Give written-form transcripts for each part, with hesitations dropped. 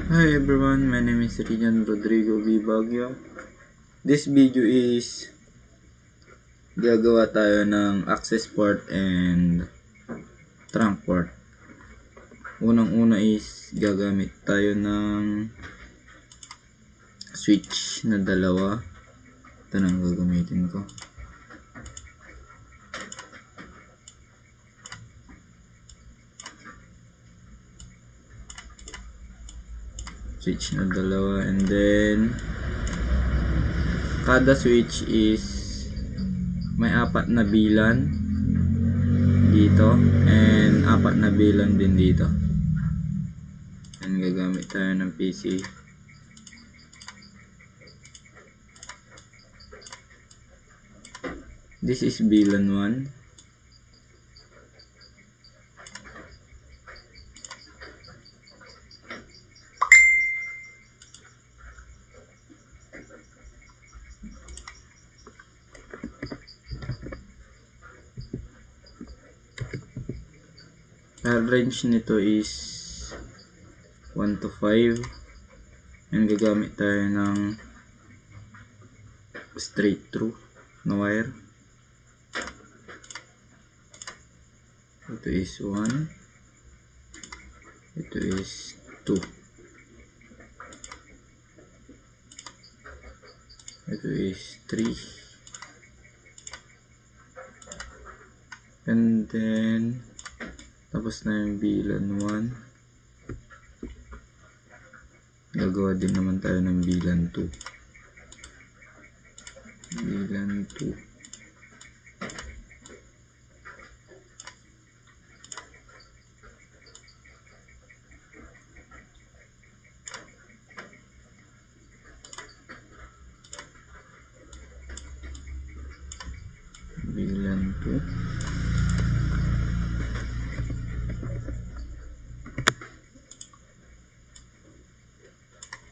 Hi everyone, my name is Rian Rodrigo V. Baguio. This video is gagawa tayo ng access port and trunk port. Unang-una is gagamit tayo ng switch na dalawa. Ito na ang gagamitin ko. Switch na dalawa, and then kada switch is may 4 na bilan dito and 4 na bilan din dito. And gagamit tayo ng PC. This is bilan 1. Range nito is 1 to 5 and gagamit tayo ng straight through na wire. Ito is 1, ito is 2, ito is 3, and then tapos na yung bilan 1. Gagawa din naman tayo ng bilan 2. Bilan 2. Bilan 2.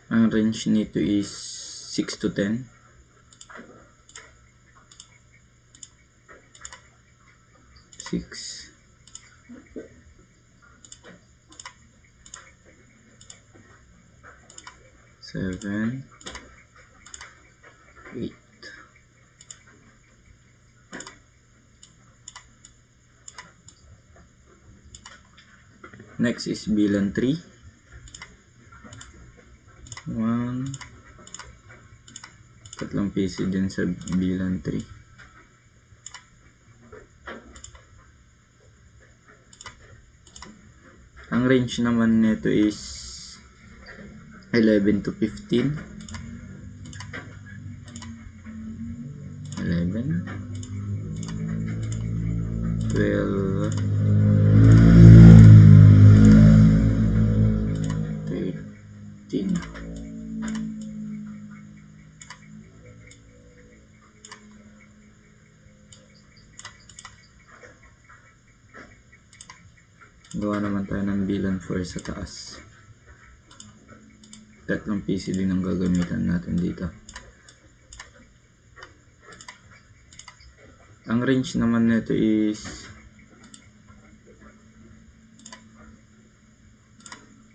Ang range nito is 6 to 10. 6, 7, 8. Next is bilan 3. 1. Tatlong PC din sa bilan 3. Ang range naman nito is 11 to 15. 11, 12, 13. Gawa naman tayo ng bilan 4 sa taas. Tatlong PC din ang gagamitan natin dito. Ang range naman nito is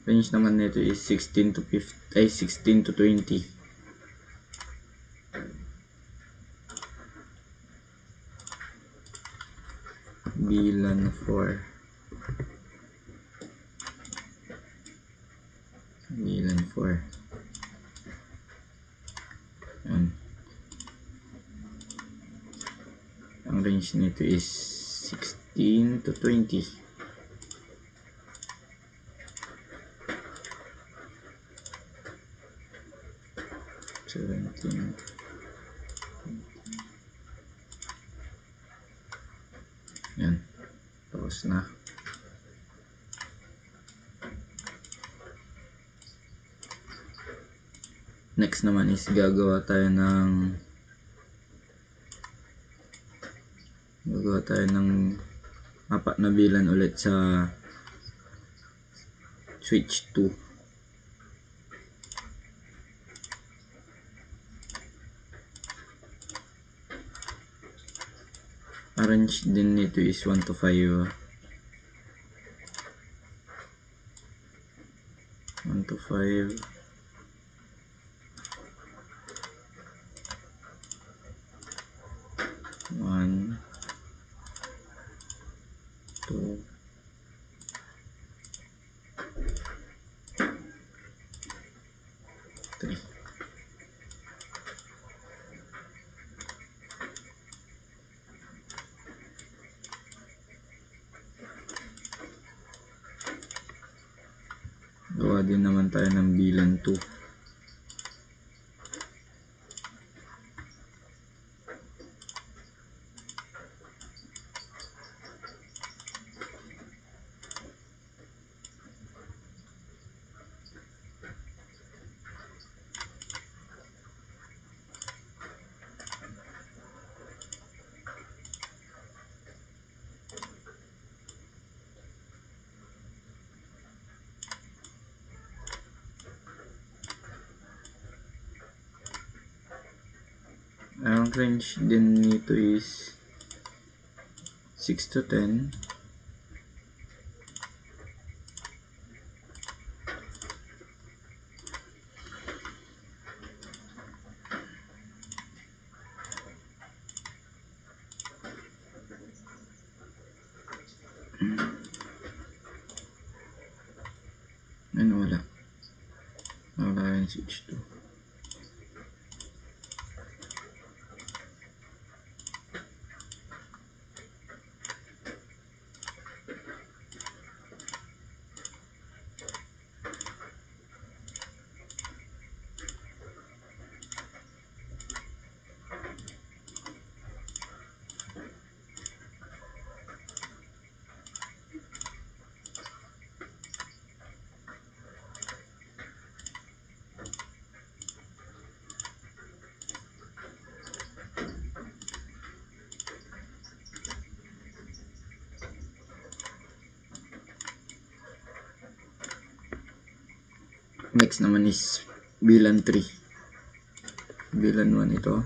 16 to 20. Bilan 4. Bilan 4. Yan. Ang range nito is 16 to 20. 17. Yan. Tapos na. Next naman is gagawa tayo ng 4 na bilan ulit sa switch 2. Range din nito is 1 to 5. 1 to 5. One, two, three. Gawa din naman tayo ng bilang 2. Ang range din nito is 6 to 10. Ano, wala yung switch to. Next naman is bilang 3. Bilang 1 ito.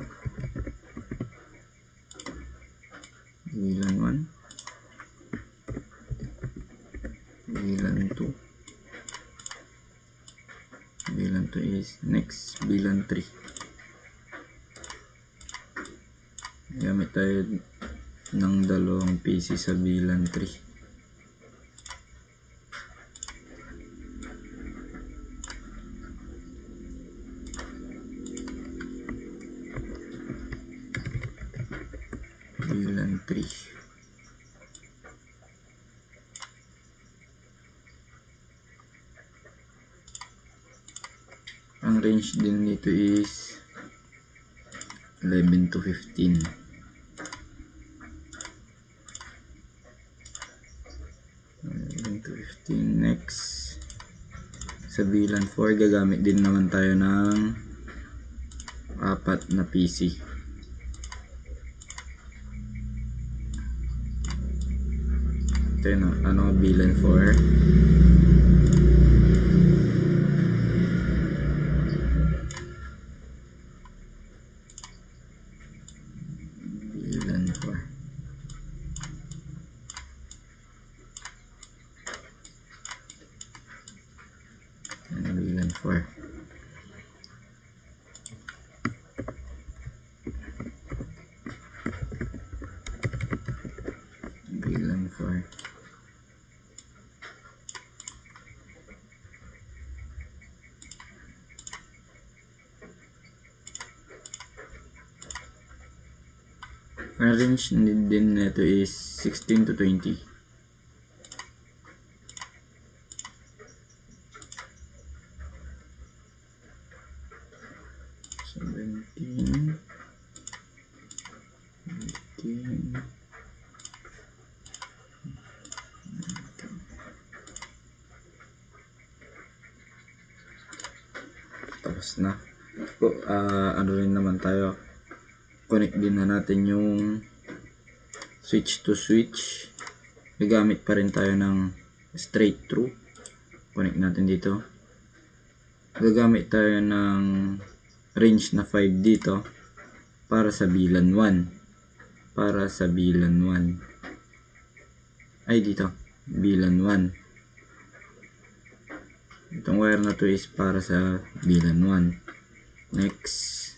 Bilang 1. Bilang 2. Bilang 2 is next. Bilang 3. Gamit tayo ng dalawang PC sa bilang 3. Bilang 3. Ang range din nito is 11 to 15. 11 to 15. Next, sa bilang 4 gagamit din naman tayo ng 4 na PC. Ito yun, bilang 4. Bilang 4. Bilang 4. Bilang 4. Ang range din nito is 16 to 20. 17, 18, tapos na. Ano rin naman tayo, connect din na natin yung switch to switch. Gagamit pa rin tayo ng straight through. Connect natin dito. Gagamit tayo ng range na 5 dito para sa bilan 1. Para sa bilan 1. Ay, dito. Bilan 1. Itong wire na to is para sa VLAN 1. Next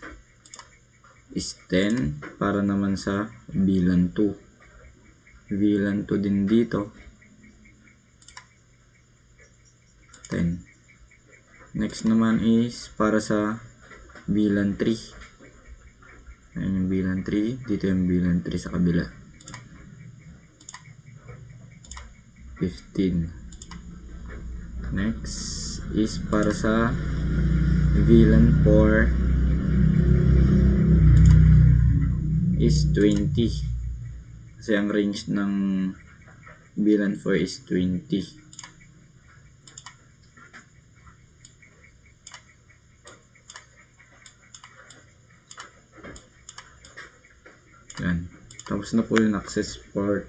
is 10 para naman sa VLAN 2. VLAN 2 din dito. 10. Next naman is para sa VLAN 3. Ayan yung VLAN 3. Dito yung VLAN 3 sa kabila. 15. Next is para sa VLAN 4 is 20. Kasi ang range ng VLAN 4 is 20. Yan. Tapos na po yung access port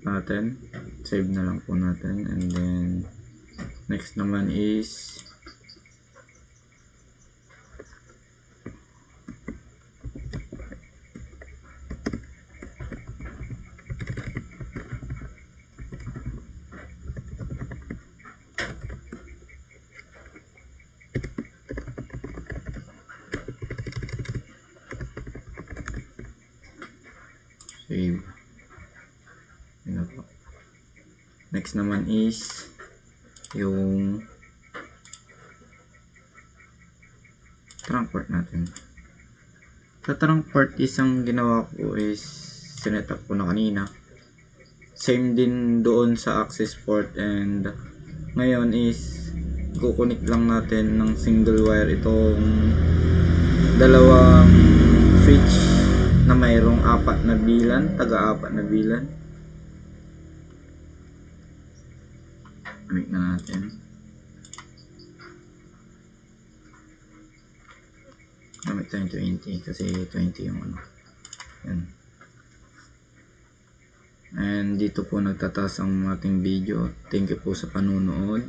natin. Save na lang po natin. And then next naman is save. Yun po. Next naman is yung trunk port natin. Sa trunk port, isang ginawa ko is sinet up ko na kanina. Same din doon sa access port, and ngayon is kukunik lang natin ng single wire itong dalawang switch na mayroong 4 na VLAN, taga-4 na VLAN. Connect na natin. Gamit tayong 20 kasi 20 yung ano. Yan. And dito po nagtataas ang ating video. Thank you po sa panunood.